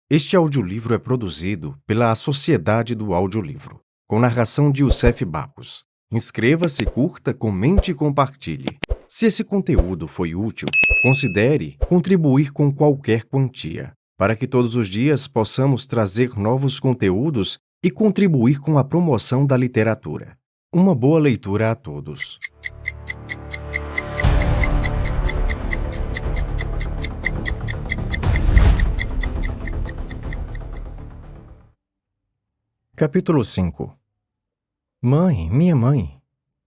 Este audiolivro é produzido pela Sociedade do Audiolivro, com narração de Youssef Bacos. Inscreva-se, curta, comente e compartilhe. Se esse conteúdo foi útil, considere contribuir com qualquer quantia, para que todos os dias possamos trazer novos conteúdos e contribuir com a promoção da literatura. Uma boa leitura a todos. Capítulo 5. Mãe, minha mãe,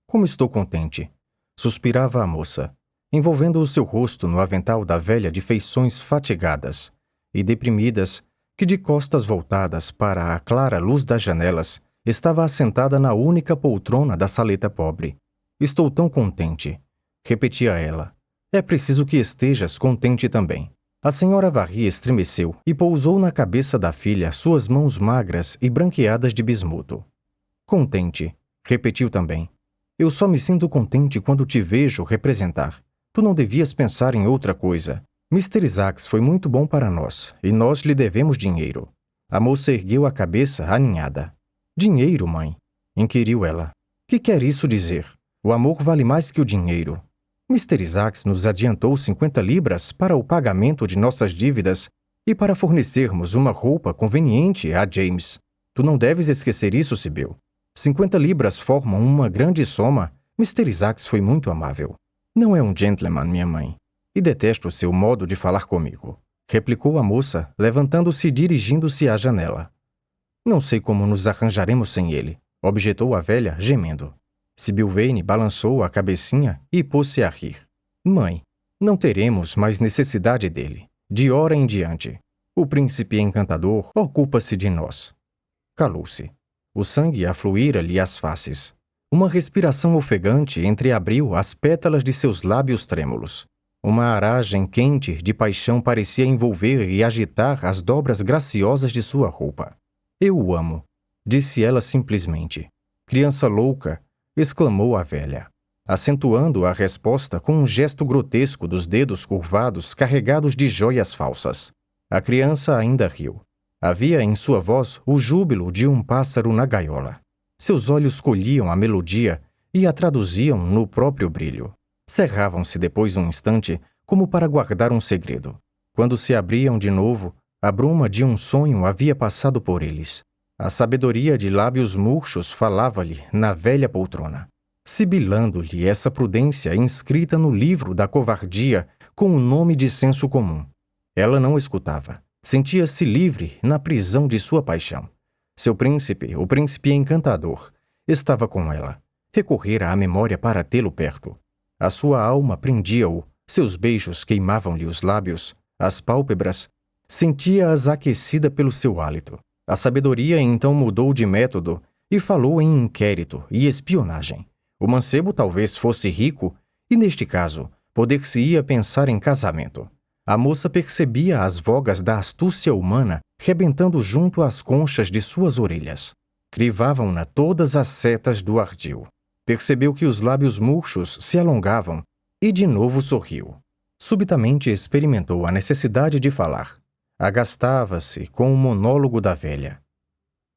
como estou contente! Suspirava a moça, envolvendo o seu rosto no avental da velha de feições fatigadas e deprimidas, que de costas voltadas para a clara luz das janelas, estava assentada na única poltrona da saleta pobre. Estou tão contente, repetia ela. É preciso que estejas contente também. A senhora Varri estremeceu e pousou na cabeça da filha suas mãos magras e branqueadas de bismuto. Contente, repetiu também. Eu só me sinto contente quando te vejo representar. Tu não devias pensar em outra coisa. Mr. Isaacs foi muito bom para nós, e nós lhe devemos dinheiro. A moça ergueu a cabeça aninhada. Dinheiro, mãe? Inquiriu ela. Que quer isso dizer? O amor vale mais que o dinheiro. Mr. Isaacs nos adiantou 50 libras para o pagamento de nossas dívidas e para fornecermos uma roupa conveniente a James. Tu não deves esquecer isso, Sibyl. 50 libras formam uma grande soma. Mr. Isaacs foi muito amável. Não é um gentleman, minha mãe. E detesto o seu modo de falar comigo, replicou a moça, levantando-se e dirigindo-se à janela. Não sei como nos arranjaremos sem ele, objetou a velha, gemendo. Sibyl Vane balançou a cabecinha e pôs-se a rir. Mãe, não teremos mais necessidade dele, de hora em diante. O príncipe encantador ocupa-se de nós. Calou-se. O sangue afluíra-lhe às faces. Uma respiração ofegante entreabriu as pétalas de seus lábios trêmulos. Uma aragem quente de paixão parecia envolver e agitar as dobras graciosas de sua roupa. Eu o amo, disse ela simplesmente. Criança louca, exclamou a velha, acentuando a resposta com um gesto grotesco dos dedos curvados carregados de joias falsas. A criança ainda riu. Havia em sua voz o júbilo de um pássaro na gaiola. Seus olhos colhiam a melodia e a traduziam no próprio brilho. Cerravam-se depois um instante, como para guardar um segredo. Quando se abriam de novo, a bruma de um sonho havia passado por eles. A sabedoria de lábios murchos falava-lhe na velha poltrona, sibilando-lhe essa prudência inscrita no livro da covardia com o nome de senso comum. Ela não escutava. Sentia-se livre na prisão de sua paixão. Seu príncipe, o príncipe encantador, estava com ela. Recorrera à memória para tê-lo perto. A sua alma prendia-o, seus beijos queimavam-lhe os lábios, as pálpebras, sentia-as aquecida pelo seu hálito. A sabedoria então mudou de método e falou em inquérito e espionagem. O mancebo talvez fosse rico e, neste caso, poder-se-ia pensar em casamento. A moça percebia as vogas da astúcia humana rebentando junto às conchas de suas orelhas. Crivavam-na todas as setas do ardil. Percebeu que os lábios murchos se alongavam e de novo sorriu. Subitamente experimentou a necessidade de falar. Agastava-se com o monólogo da velha.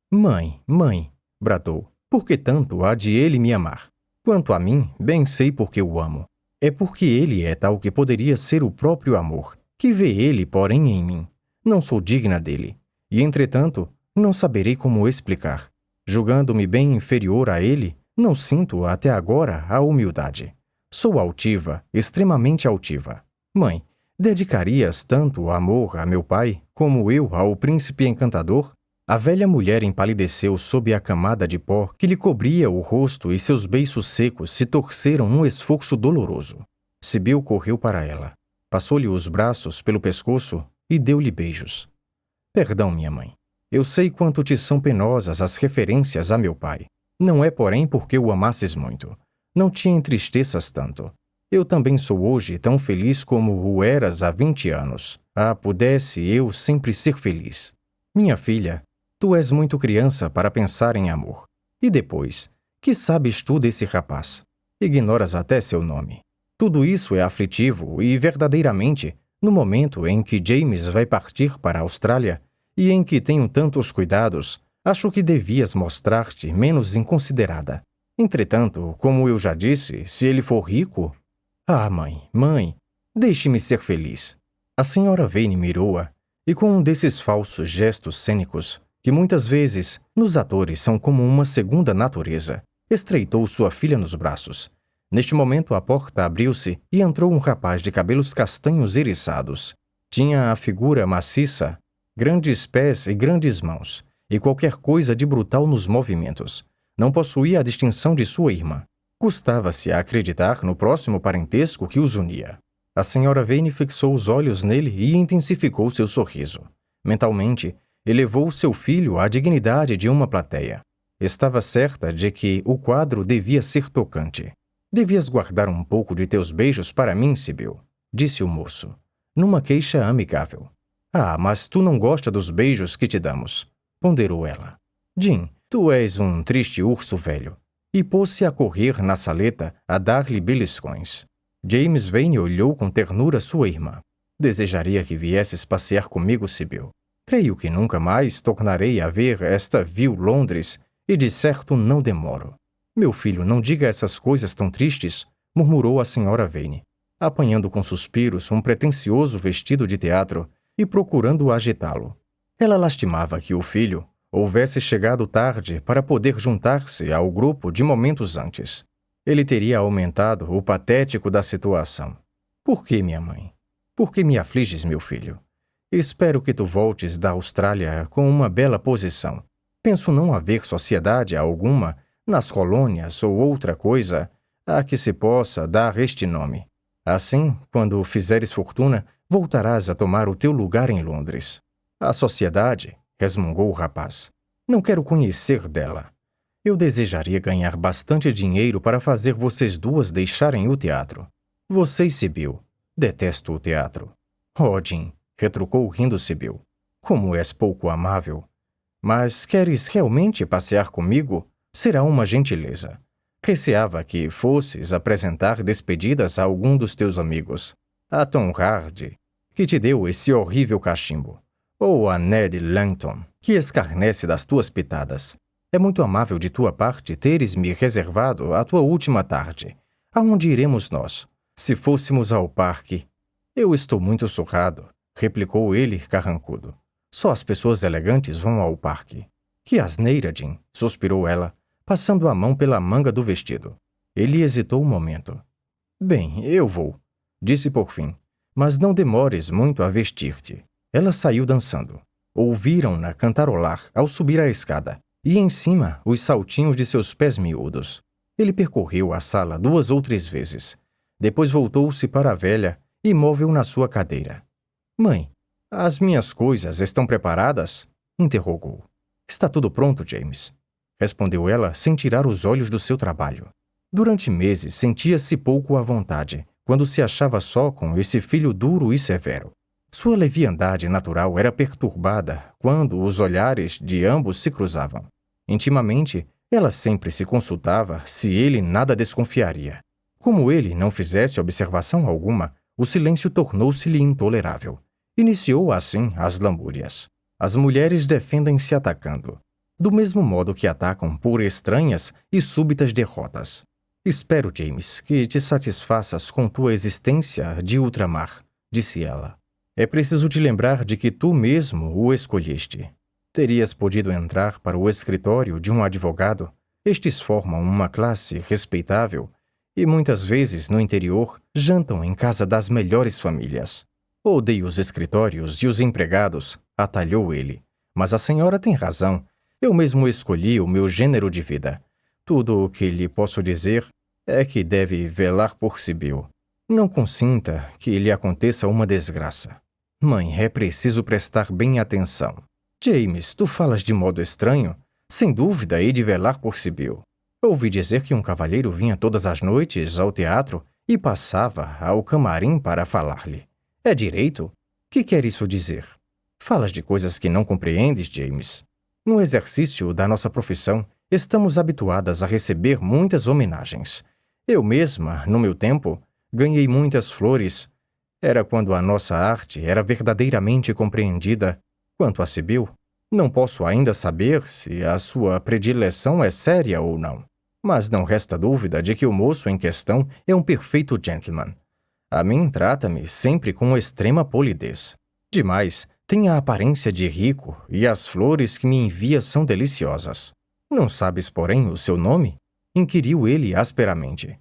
Mãe, mãe, bradou, por que tanto há de ele me amar? Quanto a mim, bem sei por que o amo. É porque ele é tal que poderia ser o próprio amor, que vê ele, porém, em mim. Não sou digna dele, e, entretanto, não saberei como explicar. Julgando-me bem inferior a ele, não sinto até agora a humildade. Sou altiva, extremamente altiva. Mãe, dedicarias tanto amor a meu pai, como eu ao príncipe encantador? A velha mulher empalideceu sob a camada de pó que lhe cobria o rosto e seus beiços secos se torceram num esforço doloroso. Sibyl correu para ela, passou-lhe os braços pelo pescoço e deu-lhe beijos. Perdão, minha mãe. Eu sei quanto te são penosas as referências a meu pai. Não é, porém, porque o amasses muito. Não te entristeças tanto. Eu também sou hoje tão feliz como o eras há 20 anos. Ah, pudesse eu sempre ser feliz. Minha filha, tu és muito criança para pensar em amor. E depois, que sabes tu desse rapaz? Ignoras até seu nome. Tudo isso é aflitivo e, verdadeiramente, no momento em que James vai partir para a Austrália, e em que tenho tantos cuidados, acho que devias mostrar-te menos inconsiderada. Entretanto, como eu já disse, se ele for rico... Ah, mãe, deixe-me ser feliz. A senhora Vane mirou-a, e com um desses falsos gestos cênicos, que muitas vezes, nos atores, são como uma segunda natureza, estreitou sua filha nos braços. Neste momento, a porta abriu-se e entrou um rapaz de cabelos castanhos eriçados. Tinha a figura maciça, grandes pés e grandes mãos, e qualquer coisa de brutal nos movimentos. Não possuía a distinção de sua irmã. Custava-se a acreditar no próximo parentesco que os unia. A senhora Vane fixou os olhos nele e intensificou seu sorriso. Mentalmente, elevou seu filho à dignidade de uma plateia. Estava certa de que o quadro devia ser tocante. Devias guardar um pouco de teus beijos para mim, Sibyl, disse o moço, numa queixa amigável. Ah, mas tu não gosta dos beijos que te damos, ponderou ela. Jim, tu és um triste urso velho. E pôs-se a correr na saleta a dar-lhe beliscões. James Vane olhou com ternura sua irmã. Desejaria que viesses passear comigo, Sibyl. Creio que nunca mais tornarei a ver esta vil Londres, e de certo não demoro. Meu filho, não diga essas coisas tão tristes, murmurou a senhora Vane, apanhando com suspiros um pretensioso vestido de teatro e procurando agitá-lo. Ela lastimava que o filho houvesse chegado tarde para poder juntar-se ao grupo de momentos antes. Ele teria aumentado o patético da situação. Por que, minha mãe? Por que me afliges, meu filho? Espero que tu voltes da Austrália com uma bela posição. Penso não haver sociedade alguma nas colônias ou outra coisa a que se possa dar este nome. Assim, quando fizeres fortuna, voltarás a tomar o teu lugar em Londres. A sociedade, resmungou o rapaz, não quero conhecer dela. Eu desejaria ganhar bastante dinheiro para fazer vocês duas deixarem o teatro. Você e Sibyl. Detesto o teatro. Oh, Jim, retrucou rindo Sibyl. Como és pouco amável. Mas queres realmente passear comigo? Será uma gentileza. Receava que fosses apresentar despedidas a algum dos teus amigos. A Tom Hardy, que te deu esse horrível cachimbo. Ou a Ned Langton, que escarnece das tuas pitadas. É muito amável de tua parte teres-me reservado a tua última tarde. Aonde iremos nós? Se fôssemos ao parque... Eu estou muito surrado, replicou ele carrancudo. Só as pessoas elegantes vão ao parque. Que asneira, Jim, suspirou ela, passando a mão pela manga do vestido. Ele hesitou um momento. Bem, eu vou, disse por fim, mas não demores muito a vestir-te. Ela saiu dançando. Ouviram-na cantarolar ao subir a escada, e em cima os saltinhos de seus pés miúdos. Ele percorreu a sala 2 ou 3 vezes. Depois voltou-se para a velha, imóvel na sua cadeira. Mãe, as minhas coisas estão preparadas? Interrogou. Está tudo pronto, James, respondeu ela sem tirar os olhos do seu trabalho. Durante meses sentia-se pouco à vontade, quando se achava só com esse filho duro e severo. Sua leviandade natural era perturbada quando os olhares de ambos se cruzavam. Intimamente, ela sempre se consultava se ele nada desconfiaria. Como ele não fizesse observação alguma, o silêncio tornou-se-lhe intolerável. Iniciou assim as lamúrias. As mulheres defendem-se atacando, do mesmo modo que atacam por estranhas e súbitas derrotas. Espero, James, que te satisfaças com tua existência de ultramar, disse ela. É preciso te lembrar de que tu mesmo o escolheste. Terias podido entrar para o escritório de um advogado. Estes formam uma classe respeitável e muitas vezes, no interior, jantam em casa das melhores famílias. Odeio os escritórios e os empregados, atalhou ele. Mas a senhora tem razão. Eu mesmo escolhi o meu gênero de vida. Tudo o que lhe posso dizer é que deve velar por Sibyl. Não consinta que lhe aconteça uma desgraça. Mãe, é preciso prestar bem atenção. James, tu falas de modo estranho. Sem dúvida, hei de velar por Sibyl. Ouvi dizer que um cavalheiro vinha todas as noites ao teatro e passava ao camarim para falar-lhe. É direito? Que quer isso dizer? Falas de coisas que não compreendes, James. No exercício da nossa profissão, estamos habituadas a receber muitas homenagens. Eu mesma, no meu tempo, ganhei muitas flores. Era quando a nossa arte era verdadeiramente compreendida. Quanto a Sibyl, não posso ainda saber se a sua predileção é séria ou não, mas não resta dúvida de que o moço em questão é um perfeito gentleman. A mim trata-me sempre com extrema polidez. Demais, tem a aparência de rico e as flores que me envia são deliciosas. Não sabes, porém, o seu nome? Inquiriu ele asperamente.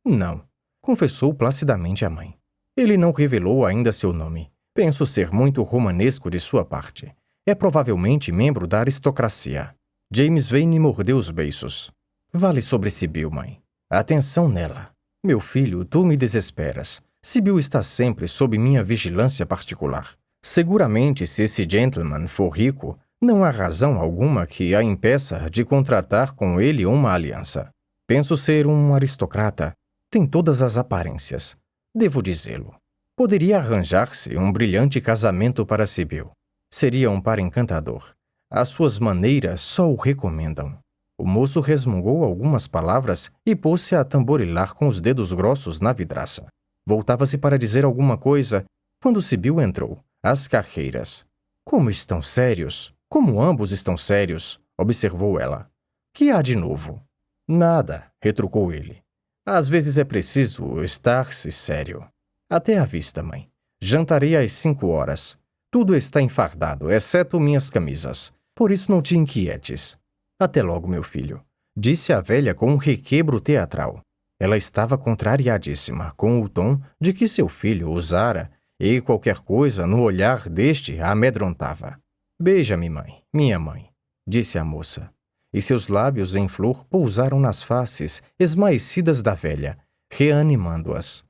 Não, confessou placidamente a mãe. Ele não revelou ainda seu nome. Penso ser muito romanesco de sua parte. É provavelmente membro da aristocracia. James Vane mordeu os beiços. Vale sobre Sibyl, mãe. Atenção nela. Meu filho, tu me desesperas. Sibyl está sempre sob minha vigilância particular. Seguramente, se esse gentleman for rico, não há razão alguma que a impeça de contratar com ele uma aliança. Penso ser um aristocrata. Tem todas as aparências. Devo dizê-lo. Poderia arranjar-se um brilhante casamento para Sibyl. Seria um par encantador. As suas maneiras só o recomendam. O moço resmungou algumas palavras e pôs-se a tamborilar com os dedos grossos na vidraça. Voltava-se para dizer alguma coisa, quando Sibyl entrou, às carreiras. Como estão sérios? Como ambos estão sérios? Observou ela. Que há de novo? Nada, retrucou ele. Às vezes é preciso estar-se sério. Até à vista, mãe. Jantarei às 5 horas. Tudo está enfardado, exceto minhas camisas. Por isso não te inquietes. Até logo, meu filho, disse a velha com um requebro teatral. Ela estava contrariadíssima com o tom de que seu filho usara, e qualquer coisa no olhar deste a amedrontava. Beija-me, mãe, minha mãe, disse a moça. E seus lábios em flor pousaram nas faces esmaecidas da velha, reanimando-as.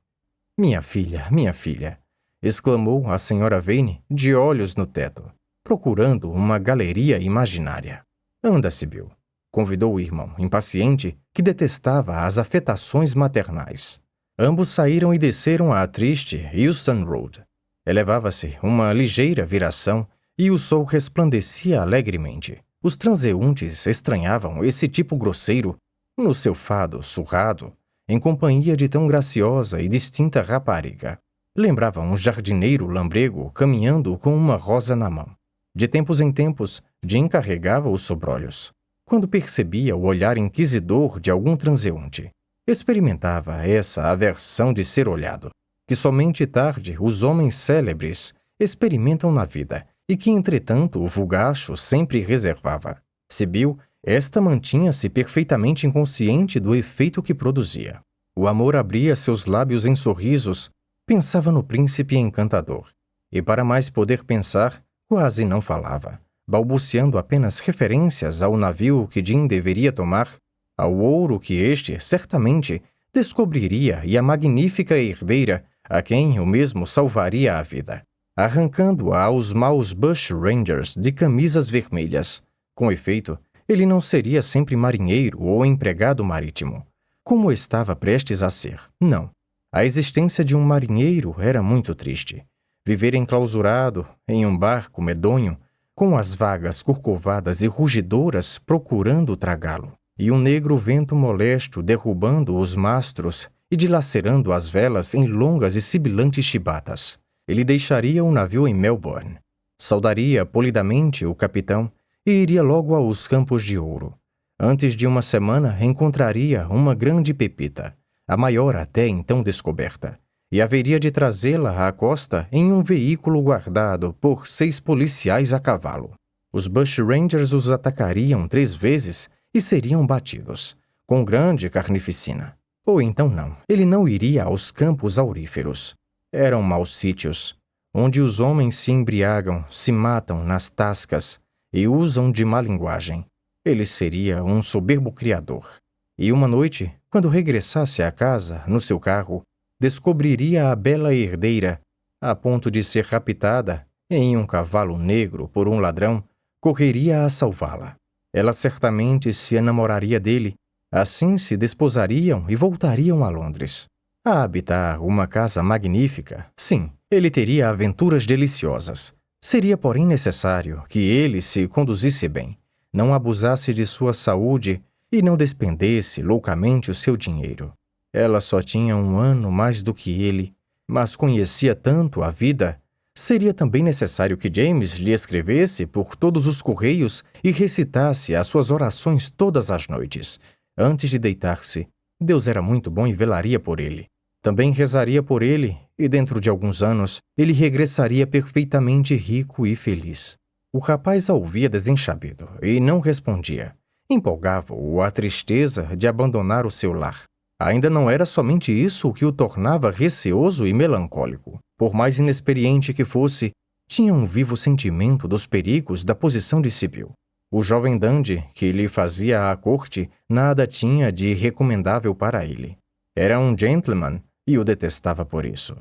Minha filha, exclamou a senhora Vane, de olhos no teto, procurando uma galeria imaginária. Anda, Sibyl, convidou o irmão, impaciente, que detestava as afetações maternais. Ambos saíram e desceram a triste Euston Road. Elevava-se uma ligeira viração e o sol resplandecia alegremente. Os transeuntes estranhavam esse tipo grosseiro, no seu fado surrado, em companhia de tão graciosa e distinta rapariga. Lembrava um jardineiro lambrego caminhando com uma rosa na mão. De tempos em tempos, Jim carregava os sobrolhos. Quando percebia o olhar inquisidor de algum transeunte, experimentava essa aversão de ser olhado, que somente tarde os homens célebres experimentam na vida e que, entretanto, o vulgacho sempre reservava. Sibyl, esta mantinha-se perfeitamente inconsciente do efeito que produzia. O amor abria seus lábios em sorrisos, pensava no príncipe encantador, e para mais poder pensar, quase não falava, balbuciando apenas referências ao navio que Jim deveria tomar, ao ouro que este, certamente, descobriria e à magnífica herdeira a quem o mesmo salvaria a vida, arrancando-a aos maus bushrangers de camisas vermelhas. Com efeito, ele não seria sempre marinheiro ou empregado marítimo, como estava prestes a ser. Não. A existência de um marinheiro era muito triste. Viver enclausurado em um barco medonho, com as vagas corcovadas e rugidoras procurando tragá-lo, e um negro vento molesto derrubando os mastros e dilacerando as velas em longas e sibilantes chibatas. Ele deixaria o navio em Melbourne, saudaria polidamente o capitão e iria logo aos Campos de Ouro. Antes de uma semana encontraria uma grande pepita, a maior até então descoberta, e haveria de trazê-la à costa em um veículo guardado por 6 policiais a cavalo. Os bushrangers os atacariam 3 vezes e seriam batidos, com grande carnificina. Ou então não, ele não iria aos campos auríferos. Eram maus sítios, onde os homens se embriagam, se matam nas tascas e usam de má linguagem. Ele seria um soberbo criador. E uma noite, quando regressasse à casa, no seu carro, descobriria a bela herdeira, a ponto de ser raptada em um cavalo negro por um ladrão, correria a salvá-la. Ela certamente se enamoraria dele, assim se desposariam e voltariam a Londres. A habitar uma casa magnífica, sim, ele teria aventuras deliciosas. Seria, porém, necessário que ele se conduzisse bem, não abusasse de sua saúde e não despendesse loucamente o seu dinheiro. Ela só tinha 1 ano mais do que ele, mas conhecia tanto a vida, Seria também necessário que James lhe escrevesse por todos os correios e recitasse as suas orações todas as noites. Antes de deitar-se, Deus era muito bom e velaria por ele. Também rezaria por ele, e dentro de alguns anos, ele regressaria perfeitamente rico e feliz. O rapaz a ouvia desenchabido e não respondia. Empolgava-o a tristeza de abandonar o seu lar. Ainda não era somente isso o que o tornava receoso e melancólico. Por mais inexperiente que fosse, tinha um vivo sentimento dos perigos da posição de Sibyl. O jovem dandy que lhe fazia a corte nada tinha de recomendável para ele. Era um gentleman e o detestava por isso.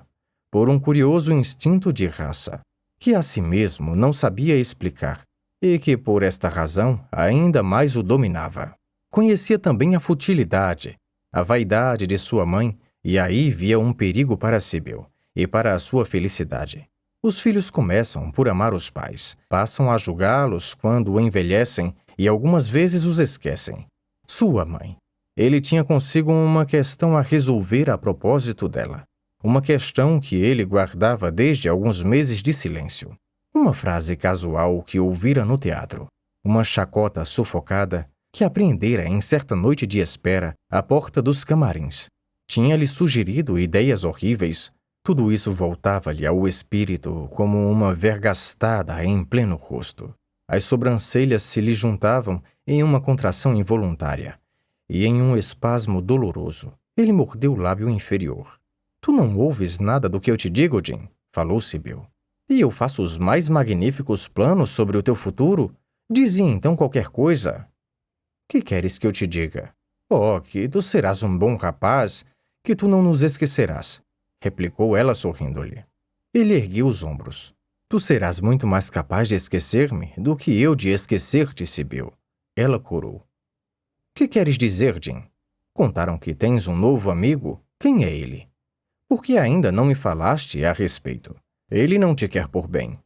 Por um curioso instinto de raça, que a si mesmo não sabia explicar, e que, por esta razão, ainda mais o dominava. Conhecia também a futilidade, a vaidade de sua mãe, e aí via um perigo para Sibyl e para a sua felicidade. Os filhos começam por amar os pais, passam a julgá-los quando envelhecem e algumas vezes os esquecem. Sua mãe. Ele tinha consigo uma questão a resolver a propósito dela. Uma questão que ele guardava desde alguns meses de silêncio. Uma frase casual que ouvira no teatro. Uma chacota sufocada que apreendera em certa noite de espera à porta dos camarins. Tinha-lhe sugerido ideias horríveis. Tudo isso voltava-lhe ao espírito como uma vergastada em pleno rosto. As sobrancelhas se lhe juntavam em uma contração involuntária e em um espasmo doloroso. Ele mordeu o lábio inferior. — Tu não ouves nada do que eu te digo, Jim? Falou Sibyl. E eu faço os mais magníficos planos sobre o teu futuro? Dize então qualquer coisa. Que queres que eu te diga? Oh, que tu serás um bom rapaz, que tu não nos esquecerás, replicou ela sorrindo-lhe. Ele ergueu os ombros. Tu serás muito mais capaz de esquecer-me do que eu de esquecer-te, Sibyl. Ela corou. Que queres dizer, Jim? Contaram que tens um novo amigo? Quem é ele? Por que ainda não me falaste a respeito? Ele não te quer por bem.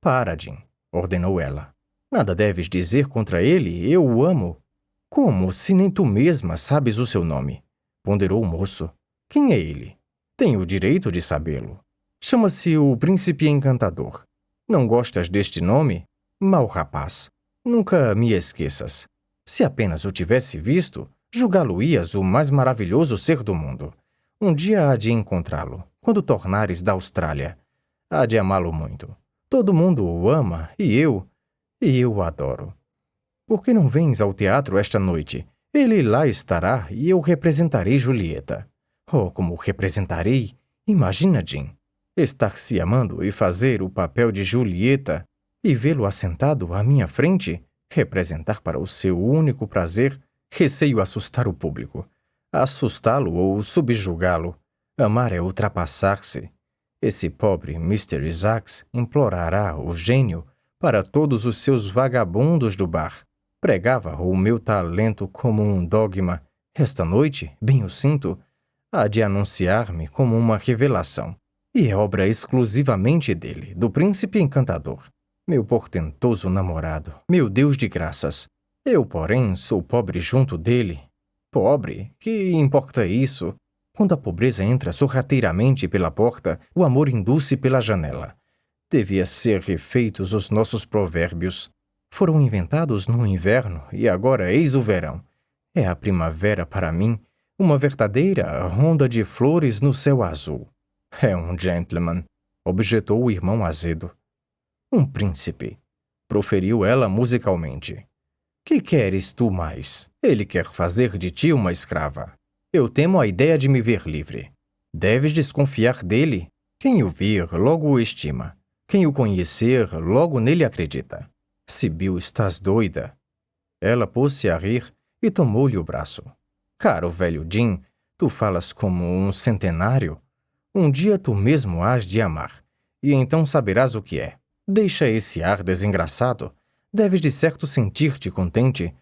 Para, Jim, ordenou ela. Nada deves dizer contra ele, eu o amo. Como, se nem tu mesma sabes o seu nome? Ponderou o moço. Quem é ele? Tenho o direito de sabê-lo. Chama-se o Príncipe Encantador. Não gostas deste nome? Mau rapaz. Nunca me esqueças. Se apenas o tivesse visto, julgá-lo-ias o mais maravilhoso ser do mundo. Um dia há de encontrá-lo, quando tornares da Austrália. Há de amá-lo muito. Todo mundo o ama, e eu o adoro. Por que não vens ao teatro esta noite? Ele lá estará e eu representarei Julieta. Oh, como representarei? Imagina, Jim. Estar se amando e fazer o papel de Julieta e vê-lo assentado à minha frente, representar para o seu único prazer, receio assustar o público. Assustá-lo ou subjugá-lo. Amar é ultrapassar-se. Esse pobre Mr. Isaacs implorará o gênio para todos os seus vagabundos do bar. Pregava o meu talento como um dogma. Esta noite, bem o sinto, há de anunciar-me como uma revelação. E é obra exclusivamente dele, do Príncipe Encantador. Meu portentoso namorado, meu Deus de graças. Eu, porém, sou pobre junto dele. Pobre? Que importa isso? Quando a pobreza entra sorrateiramente pela porta, o amor induz-se pela janela. Devia ser refeitos os nossos provérbios. Foram inventados no inverno e agora eis o verão. É a primavera para mim, uma verdadeira ronda de flores no céu azul. É um gentleman, objetou o irmão azedo. Um príncipe, proferiu ela musicalmente. Que queres tu mais? Ele quer fazer de ti uma escrava. Eu temo a ideia de me ver livre. Deves desconfiar dele. Quem o vir, logo o estima. Quem o conhecer, logo nele acredita. Sibyl, estás doida? Ela pôs-se a rir e tomou-lhe o braço. Caro velho Jim, tu falas como um centenário. Um dia tu mesmo hás de amar, e então saberás o que é. Deixa esse ar desengraçado. Deves de certo sentir-te contente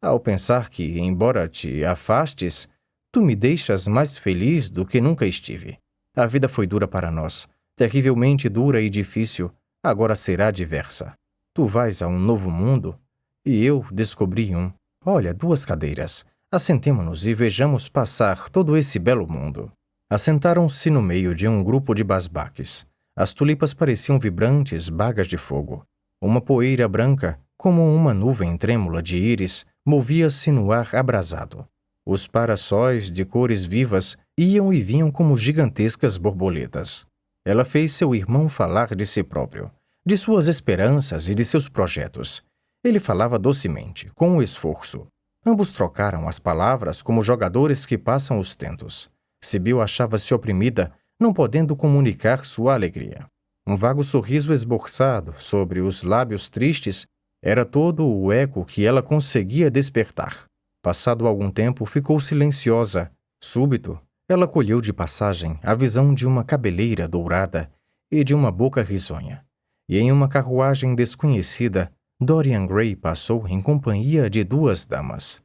ao pensar que, embora te afastes, tu me deixas mais feliz do que nunca estive. A vida foi dura para nós, terrivelmente dura e difícil, agora será diversa. Tu vais a um novo mundo, e eu descobri um. Olha, 2 cadeiras. Assentemo-nos e vejamos passar todo esse belo mundo. Assentaram-se no meio de um grupo de basbaques. As tulipas pareciam vibrantes bagas de fogo. Uma poeira branca, como uma nuvem trêmula de íris, movia-se no ar abrasado. Os parassóis de cores vivas iam e vinham como gigantescas borboletas. Ela fez seu irmão falar de si próprio, de suas esperanças e de seus projetos. Ele falava docemente, com esforço. Ambos trocaram as palavras como jogadores que passam os tentos. Sibyl achava-se oprimida, não podendo comunicar sua alegria. Um vago sorriso esboçado sobre os lábios tristes era todo o eco que ela conseguia despertar. Passado algum tempo, ficou silenciosa. Súbito, ela colheu de passagem a visão de uma cabeleira dourada e de uma boca risonha. E em uma carruagem desconhecida, Dorian Gray passou em companhia de 2 damas.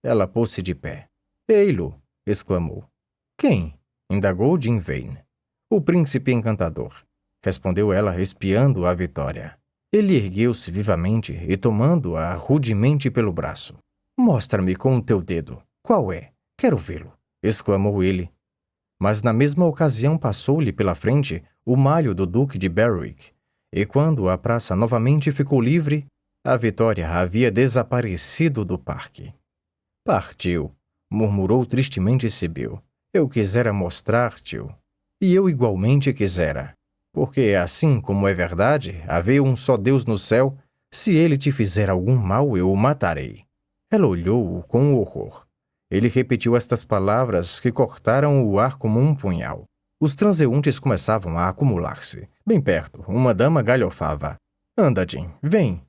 Ela pôs-se de pé. "Ei-lo!" exclamou. "Quem?" indagou Jim Vane. "O príncipe encantador", respondeu ela, espiando a Vitória. Ele ergueu-se vivamente e tomando-a rudemente pelo braço. "Mostra-me com o teu dedo. Qual é? Quero vê-lo", exclamou ele. Mas na mesma ocasião passou-lhe pela frente o malho do Duque de Berwick, e quando a praça novamente ficou livre, a Vitória havia desaparecido do parque. "Partiu", murmurou tristemente Sibyl. "Eu quisera mostrar-te-o." "E eu igualmente quisera. Porque, assim como é verdade, havia um só Deus no céu, se ele te fizer algum mal, eu o matarei." Ela olhou-o com horror. Ele repetiu estas palavras que cortaram o ar como um punhal. Os transeuntes começavam a acumular-se. Bem perto, uma dama galhofava. "Anda, Jim, vem!"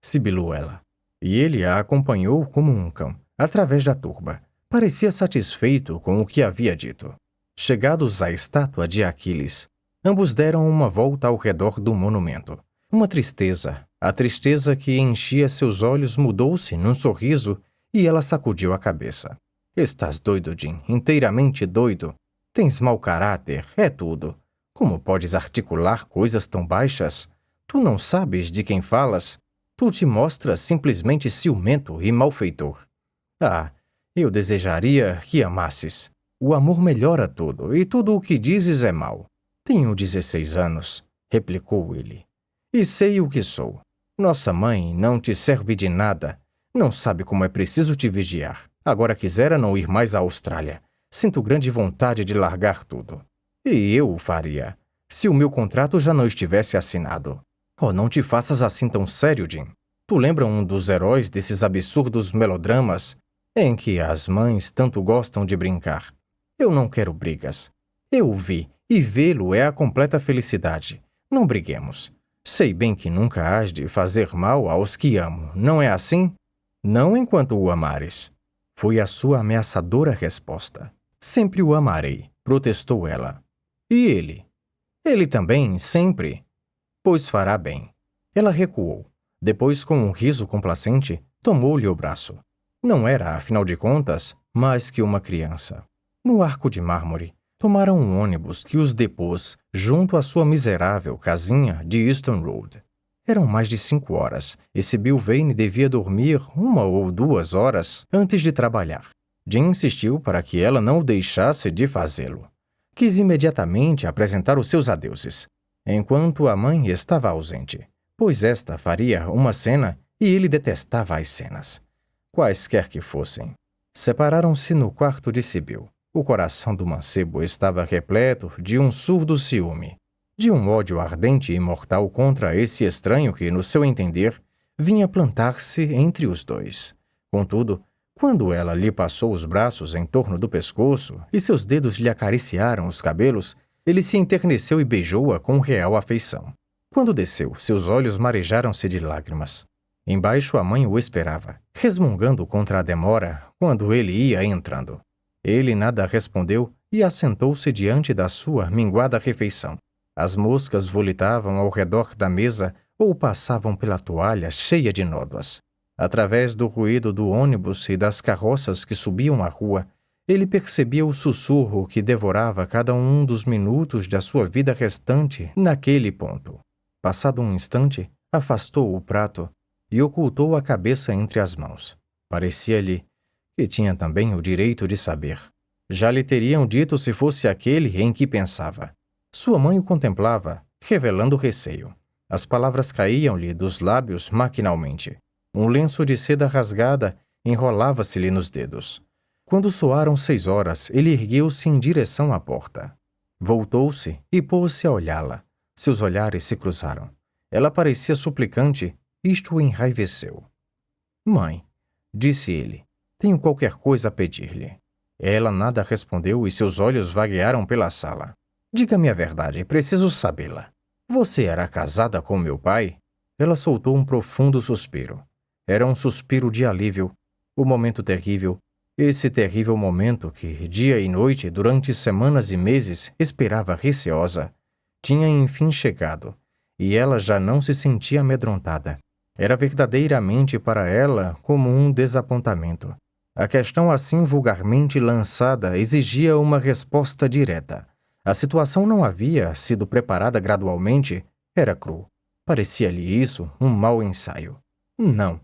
sibilou ela. E ele a acompanhou como um cão, através da turba. Parecia satisfeito com o que havia dito. Chegados à estátua de Aquiles, ambos deram uma volta ao redor do monumento. Uma tristeza, a tristeza que enchia seus olhos mudou-se num sorriso e ela sacudiu a cabeça. "Estás doido, Jim, inteiramente doido. Tens mau caráter, é tudo. Como podes articular coisas tão baixas? Tu não sabes de quem falas? Tu te mostras simplesmente ciumento e malfeitor. Ah, eu desejaria que amasses. O amor melhora tudo, e tudo o que dizes é mau." "Tenho 16 anos", replicou ele. "E sei o que sou. Nossa mãe não te serve de nada. Não sabe como é preciso te vigiar. Agora quisera não ir mais à Austrália. Sinto grande vontade de largar tudo. E eu o faria, se o meu contrato já não estivesse assinado." "Oh, não te faças assim tão sério, Jim. Tu lembra um dos heróis desses absurdos melodramas em que as mães tanto gostam de brincar? Eu não quero brigas. Eu o vi, e vê-lo é a completa felicidade. Não briguemos. Sei bem que nunca hás de fazer mal aos que amo, não é assim?" "Não enquanto o amares", foi a sua ameaçadora resposta. "Sempre o amarei", protestou ela. "E ele?" "Ele também, sempre." "Pois fará bem." Ela recuou. Depois, com um riso complacente, tomou-lhe o braço. Não era, afinal de contas, mais que uma criança. No Arco de Mármore, tomaram um ônibus que os depôs junto à sua miserável casinha de Euston Road. Eram mais de 5 horas, e Sibyl Vane devia dormir 1 ou 2 horas antes de trabalhar. Jim insistiu para que ela não o deixasse de fazê-lo. Quis imediatamente apresentar os seus adeuses, enquanto a mãe estava ausente, pois esta faria uma cena e ele detestava as cenas, quaisquer que fossem. Separaram-se no quarto de Sibyl. O coração do mancebo estava repleto de um surdo ciúme, de um ódio ardente e mortal contra esse estranho que, no seu entender, vinha plantar-se entre os dois. Contudo, quando ela lhe passou os braços em torno do pescoço e seus dedos lhe acariciaram os cabelos, ele se enterneceu e beijou-a com real afeição. Quando desceu, seus olhos marejaram-se de lágrimas. Embaixo a mãe o esperava, resmungando contra a demora quando ele ia entrando. Ele nada respondeu e assentou-se diante da sua minguada refeição. As moscas volitavam ao redor da mesa ou passavam pela toalha cheia de nódoas. Através do ruído do ônibus e das carroças que subiam a rua, ele percebia o sussurro que devorava cada um dos minutos da sua vida restante naquele ponto. Passado um instante, afastou o prato e ocultou a cabeça entre as mãos. Parecia-lhe que tinha também o direito de saber. Já lhe teriam dito se fosse aquele em que pensava. Sua mãe o contemplava, revelando receio. As palavras caíam-lhe dos lábios maquinalmente. Um lenço de seda rasgada enrolava-se-lhe nos dedos. Quando soaram 6 horas, ele ergueu-se em direção à porta. Voltou-se e pôs-se a olhá-la. Seus olhares se cruzaram. Ela parecia suplicante. Isto o enraiveceu. Mãe, disse ele, tenho qualquer coisa a pedir-lhe. Ela nada respondeu e seus olhos vaguearam pela sala. Diga-me a verdade, preciso sabê-la. Você era casada com meu pai? Ela soltou um profundo suspiro. Era um suspiro de alívio. O momento terrível, esse terrível momento que, dia e noite, durante semanas e meses, esperava receosa, tinha enfim chegado, e ela já não se sentia amedrontada. Era verdadeiramente para ela como um desapontamento. A questão assim vulgarmente lançada exigia uma resposta direta. A situação não havia sido preparada gradualmente, era cru. Parecia-lhe isso um mau ensaio. Não,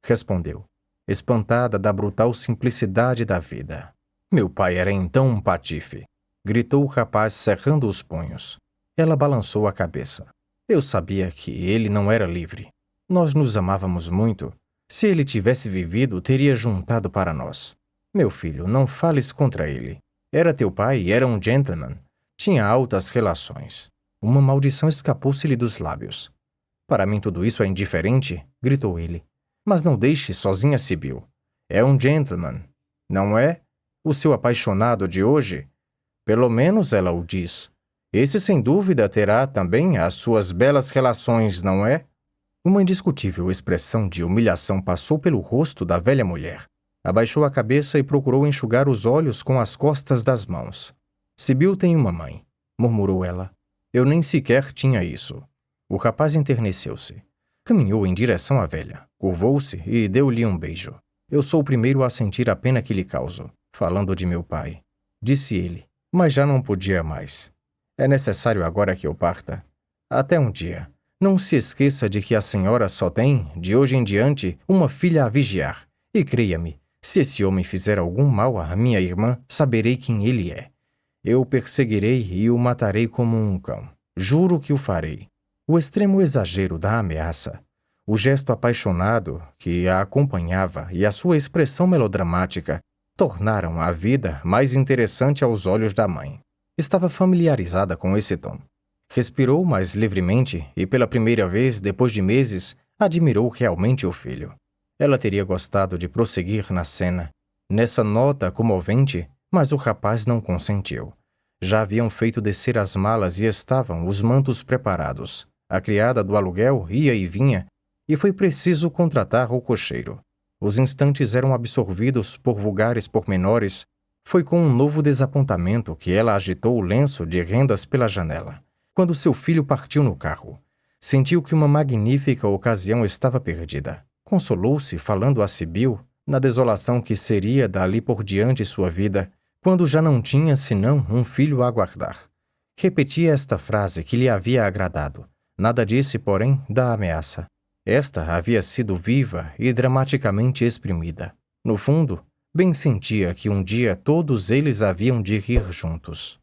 respondeu, espantada da brutal simplicidade da vida. Meu pai era então um patife, gritou o rapaz cerrando os punhos. Ela balançou a cabeça. Eu sabia que ele não era livre. Nós nos amávamos muito. Se ele tivesse vivido, teria juntado para nós. Meu filho, não fales contra ele. Era teu pai e era um gentleman. Tinha altas relações. Uma maldição escapou-se-lhe dos lábios. Para mim tudo isso é indiferente, gritou ele. Mas não deixe sozinha Sibyl. É um gentleman, não é? O seu apaixonado de hoje? Pelo menos ela o diz. Esse sem dúvida terá também as suas belas relações, não é? Uma indiscutível expressão de humilhação passou pelo rosto da velha mulher. Abaixou a cabeça e procurou enxugar os olhos com as costas das mãos. Sibyl tem uma mãe, murmurou ela. Eu nem sequer tinha isso. O rapaz enterneceu-se. Caminhou em direção à velha, curvou-se e deu-lhe um beijo. Eu sou o primeiro a sentir a pena que lhe causo, falando de meu pai, disse ele, mas já não podia mais. É necessário agora que eu parta. Até um dia. Não se esqueça de que a senhora só tem, de hoje em diante, uma filha a vigiar. E creia-me, se esse homem fizer algum mal à minha irmã, saberei quem ele é. Eu o perseguirei e o matarei como um cão. Juro que o farei. O extremo exagero da ameaça, o gesto apaixonado que a acompanhava e a sua expressão melodramática tornaram a vida mais interessante aos olhos da mãe. Estava familiarizada com esse tom. Respirou mais livremente e, pela primeira vez, depois de meses, admirou realmente o filho. Ela teria gostado de prosseguir na cena, nessa nota comovente, mas o rapaz não consentiu. Já haviam feito descer as malas e estavam os mantos preparados. A criada do aluguel ia e vinha, e foi preciso contratar o cocheiro. Os instantes eram absorvidos por vulgares pormenores. Foi com um novo desapontamento que ela agitou o lenço de rendas pela janela. Quando seu filho partiu no carro, sentiu que uma magnífica ocasião estava perdida. Consolou-se falando a Sibyl na desolação que seria dali por diante sua vida, quando já não tinha senão um filho a aguardar. Repetia esta frase que lhe havia agradado. Nada disse, porém, da ameaça. Esta havia sido viva e dramaticamente exprimida. No fundo, bem sentia que um dia todos eles haviam de rir juntos.